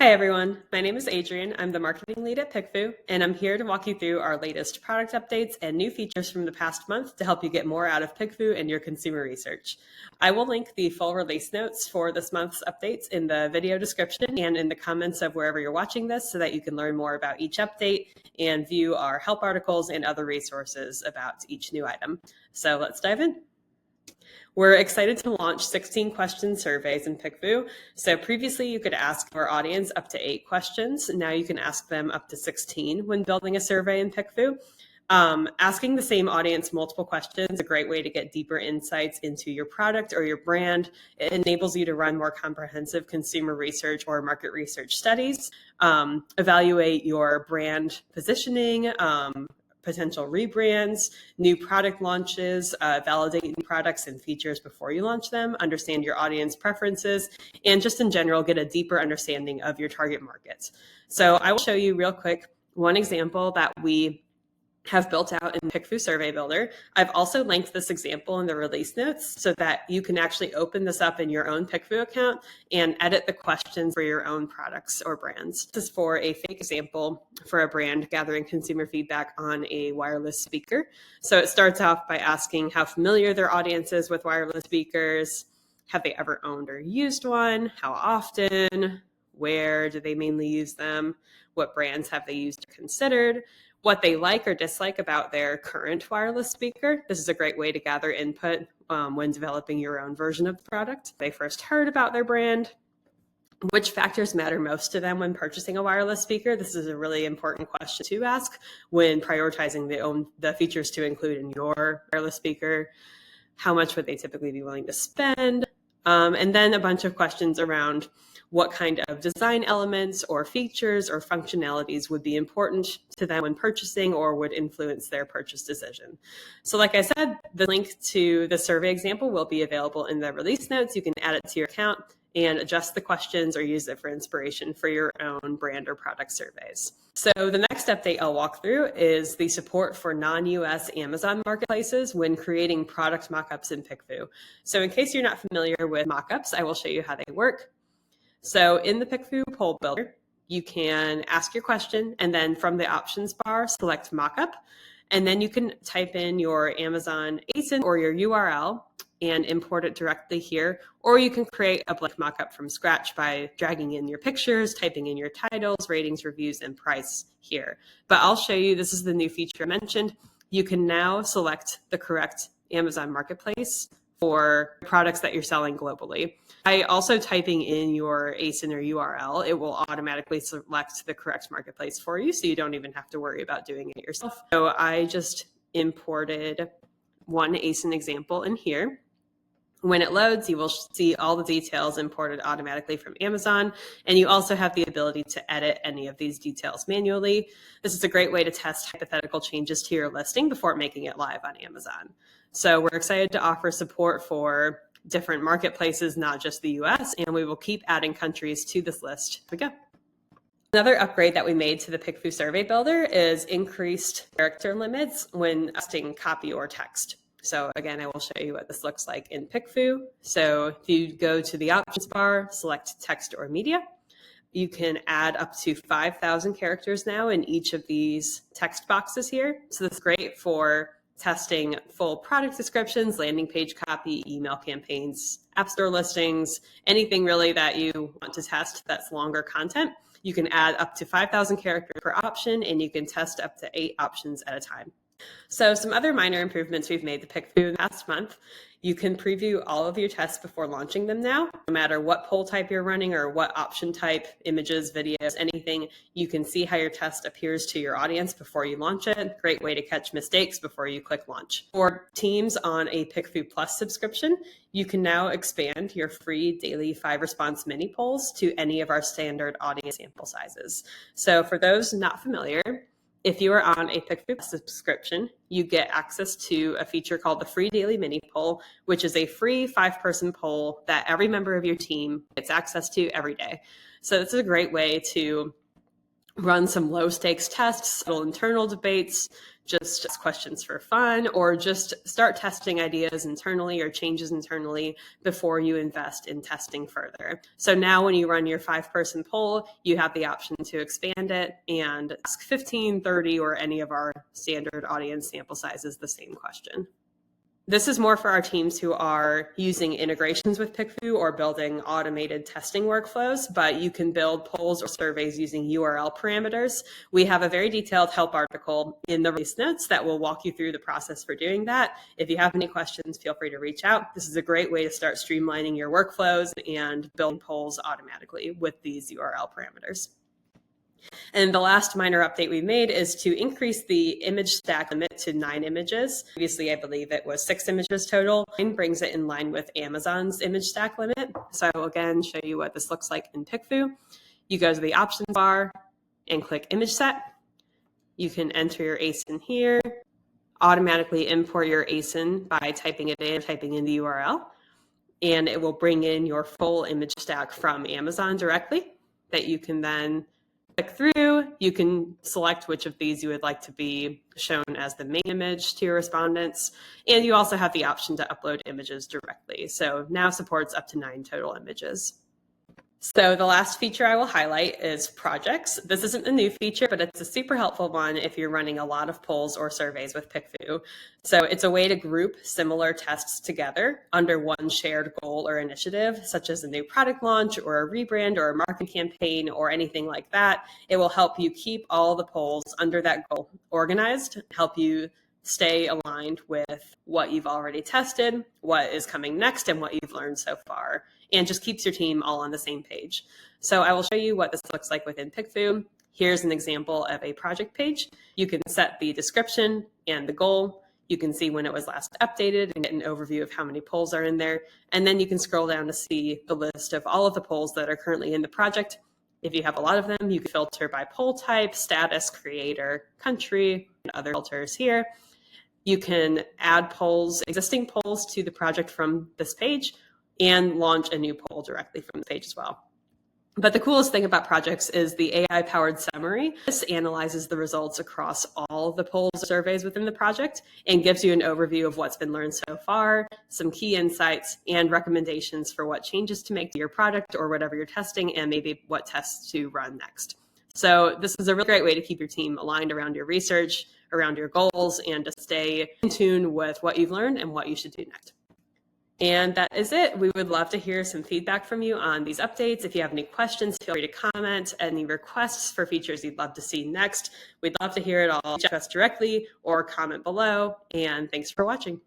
Hi everyone, my name is Adrian. I'm the marketing lead at PickFu, and I'm here to walk you through our latest product updates and new features from the past month to help you get more out of PickFu and your consumer research. I will link the full release notes for this month's updates in the video description and in the comments of wherever you're watching this so that you can learn more about each update and view our help articles and other resources about each new item. So let's dive in. We're excited to launch 16 question surveys in PickFu. So previously you could ask our audience up to 8 questions. Now you can ask them up to 16 when building a survey in PickFu. Asking the same audience multiple questions is a great way to get deeper insights into your product or your brand. It enables you to run more comprehensive consumer research or market research studies, evaluate your brand positioning, potential rebrands, new product launches, validate new products and features before you launch them, understand your audience preferences, and just in general, get a deeper understanding of your target markets. So I will show you real quick one example that we have built out in PickFu Survey Builder. I've also linked this example in the release notes so that you can actually open this up in your own PickFu account and edit the questions for your own products or brands. This is for a fake example for a brand gathering consumer feedback on a wireless speaker. So it starts off by asking how familiar their audience is with wireless speakers. Have they ever owned or used one? How often? Where do they mainly use them? What brands have they used or considered? What they like or dislike about their current wireless speaker. This is a great way to gather input when developing your own version of the product. They first heard about their brand. Which factors matter most to them when purchasing a wireless speaker? This is a really important question to ask when prioritizing the features to include in your wireless speaker. How much would they typically be willing to spend? And then a bunch of questions around what kind of design elements or features or functionalities would be important to them when purchasing or would influence their purchase decision. So like I said, the link to the survey example will be available in the release notes. You can add it to your account and adjust the questions or use it for inspiration for your own brand or product surveys. So the next update I'll walk through is the support for non-U.S. Amazon marketplaces when creating product mockups in PickFu. So in case you're not familiar with mockups, I will show you how they work. So in the PickFu poll builder, you can ask your question and then from the options bar, select mockup. And then you can type in your Amazon ASIN or your URL and import it directly here. Or you can create a blank mockup from scratch by dragging in your pictures, typing in your titles, ratings, reviews, and price here. But I'll show you, this is the new feature I mentioned. You can now select the correct Amazon marketplace for products that you're selling globally. By also typing in your ASIN or URL, it will automatically select the correct marketplace for you, so you don't even have to worry about doing it yourself. So I just imported one ASIN example in here. When it loads, you will see all the details imported automatically from Amazon, and you also have the ability to edit any of these details manually. This is a great way to test hypothetical changes to your listing before making it live on Amazon. So we're excited to offer support for different marketplaces, not just the US, and we will keep adding countries to this list as we go. Another upgrade that we made to the PickFu Survey Builder is increased character limits when testing copy or text. So again, I will show you what this looks like in PickFu. So if you go to the options bar, select text or media, you can add up to 5,000 characters now in each of these text boxes here. So that's great for testing full product descriptions, landing page copy, email campaigns, app store listings, anything really that you want to test that's longer content. You can add up to 5,000 characters per option, and you can test up to 8 options at a time. So some other minor improvements we've made to PickFu in the past month. You can preview all of your tests before launching them now. No matter what poll type you're running or what option type, images, videos, anything, you can see how your test appears to your audience before you launch it. Great way to catch mistakes before you click launch. For teams on a PickFu Plus subscription, you can now expand your free daily 5-response mini polls to any of our standard audience sample sizes. So for those not familiar, if you are on a PickFu subscription, you get access to a feature called the free daily mini poll, which is a free 5-person poll that every member of your team gets access to every day. So this is a great way to run some low stakes tests, settle internal debates, just ask questions for fun, or just start testing ideas internally or changes internally before you invest in testing further. So now when you run your 5-person poll, you have the option to expand it and ask 15, 30, or any of our standard audience sample sizes the same question. This is more for our teams who are using integrations with PickFu or building automated testing workflows, but you can build polls or surveys using URL parameters. We have a very detailed help article in the release notes that will walk you through the process for doing that. If you have any questions, feel free to reach out. This is a great way to start streamlining your workflows and building polls automatically with these URL parameters. And the last minor update we made is to increase the image stack limit to 9 images. Previously, I believe it was 6 images total. It brings it in line with Amazon's image stack limit. So I will again show you what this looks like in PickFu. You go to the options bar and click image set. You can enter your ASIN here, automatically import your ASIN by typing it in, typing in the URL, and it will bring in your full image stack from Amazon directly that you can then click through. You can select which of these you would like to be shown as the main image to your respondents. And you also have the option to upload images directly. So now supports up to 9 total images. So the last feature I will highlight is projects. This isn't a new feature, but it's a super helpful one if you're running a lot of polls or surveys with PickFu. So it's a way to group similar tests together under one shared goal or initiative, such as a new product launch or a rebrand or a marketing campaign or anything like that. It will help you keep all the polls under that goal organized, help you stay aligned with what you've already tested, what is coming next, and what you've learned so far, and just keeps your team all on the same page. So I will show you what this looks like within PickFu. Here's an example of a project page. You can set the description and the goal. You can see when it was last updated and get an overview of how many polls are in there. And then you can scroll down to see the list of all of the polls that are currently in the project. If you have a lot of them, you can filter by poll type, status, creator, country, and other filters here. You can add polls, existing polls to the project from this page and launch a new poll directly from the page as well. But the coolest thing about projects is the AI-powered summary. This analyzes the results across all the polls or surveys within the project and gives you an overview of what's been learned so far, some key insights, and recommendations for what changes to make to your product or whatever you're testing, and maybe what tests to run next. So this is a really great way to keep your team aligned around your research, around your goals, and to stay in tune with what you've learned and what you should do next. And that is it. We would love to hear some feedback from you on these updates. If you have any questions, feel free to comment. Any requests for features you'd love to see next, we'd love to hear it all. Check us directly or comment below. And thanks for watching.